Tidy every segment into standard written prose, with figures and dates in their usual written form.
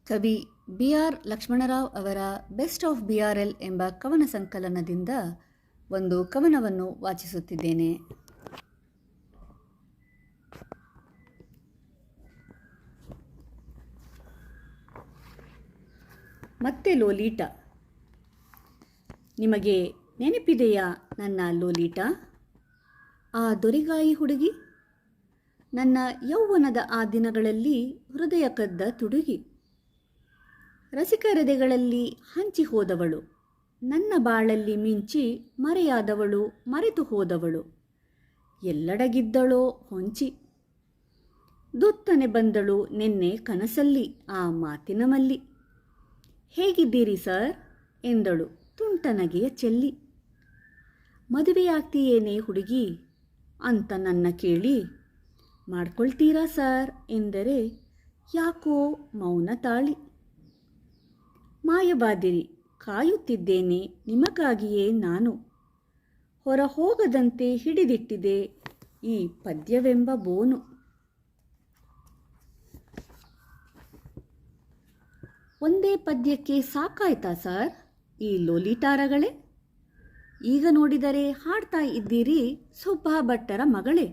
ಕವಿ B R Lakshmanrao ಅವರ best of BRL ಎಂಬ ಕವನ ಸಂಕಲನದಿಂದ ಒಂದು ಕವನವನ್ನು ವಾಚಿಸುತ್ತಿದ್ದೇನೆ. ಮತ್ತೆ ಲೋಲೀಟಾ. ನಿಮಗೆ ನೆನಪಿದೆಯಾ ನನ್ನ ಲೋಲೀಟಾ? ಆ ದೊರೆಗಾಯಿ ಹುಡುಗಿ, ನನ್ನ ಯೌವನದ ಆ ದಿನಗಳಲ್ಲಿ ಹೃದಯ ಕದ್ದ ತುಡುಗಿ. ರಸಿಕರದೆಗಳಲ್ಲಿ ಹಂಚಿ ಹೋದವಳು, ನನ್ನ ಬಾಳಲ್ಲಿ ಮಿಂಚಿ ಮರೆಯಾದವಳು, ಮರೆತು ಹೋದವಳು. ಎಲ್ಲಡಗಿದ್ದಳೋ ಹೊಂಚಿ. ದುತ್ತನೆ ಬಂದಳು ನಿನ್ನೆ ಕನಸಲ್ಲಿ ಆ ಮಾತಿನ ಮಲ್ಲಿ. ಹೇಗಿದ್ದೀರಿ ಸರ್ ಎಂದಳು ತುಂಟನಗೆಯ ಚೆಲ್ಲಿ. ಮದುವೆಯಾಗ್ತೀಯೇನೇ ಹುಡುಗಿ ಅಂತ ನನ್ನ ಕೇಳಿ, ಮಾಡ್ಕೊಳ್ತೀರಾ ಸರ್ ಎಂದರೆ ಯಾಕೋ ಮೌನ ತಾಳಿ. ಮಾಯವಾದಿರಿ, ಕಾಯುತ್ತಿದ್ದೇನೆ ನಿಮಗಾಗಿಯೇ ನಾನು. ಹೊರ ಹೋಗದಂತೆ ಹಿಡಿದಿಟ್ಟಿದೆ ಈ ಪದ್ಯವೆಂಬ ಬೋನು. ಒಂದೇ ಪದ್ಯಕ್ಕೆ ಸಾಕಾಯ್ತಾ ಸರ್ ಈ ಲೋಲಿಟಾರಗಳೇ? ಈಗ ನೋಡಿದರೆ ಹಾಡ್ತಾ ಇದ್ದೀರಿ ಸುಬ್ಬಾ ಭಟ್ಟರ ಮಗಳೇ.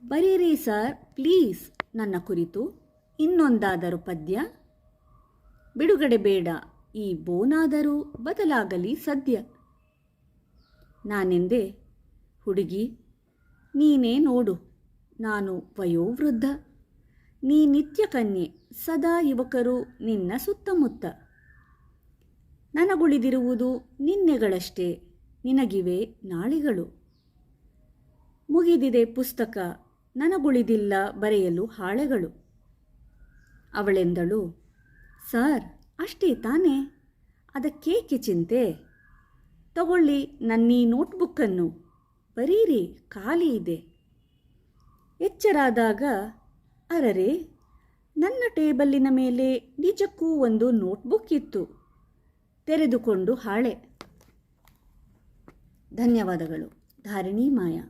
ಬರೀರಿ ಸರ್ ಪ್ಲೀಸ್ ನನ್ನ ಕುರಿತು ಇನ್ನೊಂದಾದರೂ ಪದ್ಯ. ಬಿಡುಗಡೆ ಬೇಡ, ಈ ಬೋನಾದರೂ ಬದಲಾಗಲಿ ಸದ್ಯ. ನಾನೆಂದೆ, ಹುಡುಗಿ ನೀನೇ ನೋಡು, ನಾನು ವಯೋವೃದ್ಧ, ನೀ ನಿತ್ಯ ಕನ್ಯೆ, ಸದಾ ಯುವಕರು ನಿನ್ನ ಸುತ್ತಮುತ್ತ. ನನಗುಳಿದಿರುವುದು ನಿನ್ನೆಗಳಷ್ಟೇ, ನಿನಗಿವೆ ನಾಳೆಗಳು. ಮುಗಿದಿದೆ ಪುಸ್ತಕ, ನನಗುಳಿದಿಲ್ಲ ಬರೆಯಲು ಹಾಳೆಗಳು. ಅವಳೆಂದಳು, ಸರ್ ಅಷ್ಟೇ ತಾನೇ, ಅದಕ್ಕೇಕೆ ಚಿಂತೆ? ತಗೊಳ್ಳಿ ನನ್ನೀ ನೋಟ್ಬುಕ್ಕನ್ನು, ಬರೀರಿ ಖಾಲಿ ಇದೆ. ಎಚ್ಚರಾದಾಗ, ಅರರೆ ನನ್ನ ಟೇಬಲ್ಲಿನ ಮೇಲೆ ನಿಜಕ್ಕೂ ಒಂದು ನೋಟ್ಬುಕ್ ಇತ್ತು. ತೆರೆದುಕೊಂಡು ಹಾಳೆ. ಧನ್ಯವಾದಗಳು. ಧಾರಿಣಿ ಮಾಯಾ.